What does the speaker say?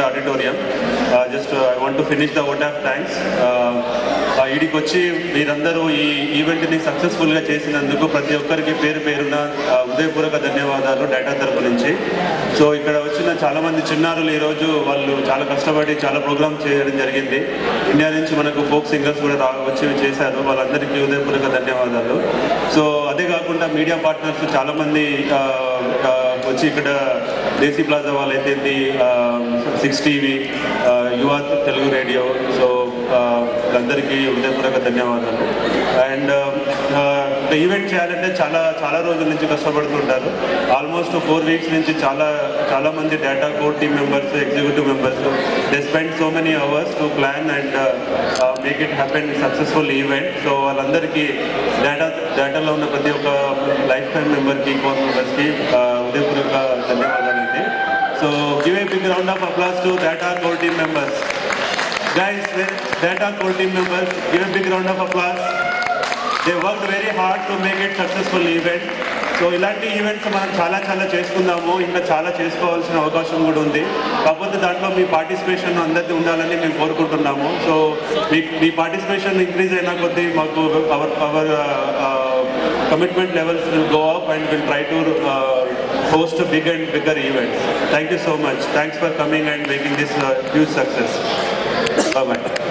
the auditorium. Just I want to finish the vote of thanks. ఈడికి వచ్చి మీరందరూ ఈ ఈవెంట్ని సక్సెస్ఫుల్గా చేసినందుకు ప్రతి ఒక్కరికి పేరు పేరున హృదయపూర్వక ధన్యవాదాలు డేటా తరపు నుంచి. సో ఇక్కడ వచ్చిన చాలామంది చిన్నారులు ఈరోజు వాళ్ళు చాలా కష్టపడి చాలా ప్రోగ్రామ్స్ చేయడం జరిగింది. ఇండియా నుంచి మనకు ఫోక్ సింగర్స్ కూడా వచ్చి చేశారు. వాళ్ళందరికీ హృదయపూర్వక ధన్యవాదాలు. సో అదే కాకుండా మీడియా పార్ట్నర్స్ చాలామంది వచ్చి ఇక్కడ దేశీ ప్లాజా వాళ్ళైతే 6 TV, యువ తెలుగు రేడియో, సో అందరికీ హృదయపూర్వక ధన్యవాదాలు. అండ్ ఈవెంట్ చేయాలంటే చాలా రోజుల నుంచి కష్టపడుతుంటారు. ఆల్మోస్ట్ 4 weeks నుంచి చాలా మంది data core team members, executive members, they spend so many hours to plan and make it happen successful event. So వాళ్ళందరికీ డేటాలో ఉన్న ప్రతి ఒక్క లైఫ్ టైం మెంబర్కి, కోర్ మెంబర్స్కి హృదయపూర్వక ధన్యవాదాలండి. So give a big round of applause to data core team members. Guys, data core team members, give a big round of applause. They worked very hard to make it successful event. So ఇలాంటి events మనం చాలా చేసుకుందాము, ఇంకా చాలా చేసుకోవాల్సిన అవకాశం కూడా ఉంది. కాకపోతే దాంట్లో మీ పార్టిసిపేషన్ అందరిది ఉండాలని మేము కోరుకుంటున్నాము. సో మీ పార్టిసిపేషన్ ఇంక్రీజ్ అయినా కొద్దీ మాకు hour commitment levels will go up and we'll try to host a bigger events. Thank you so much. Thanks for coming and making this huge success. Bye-bye.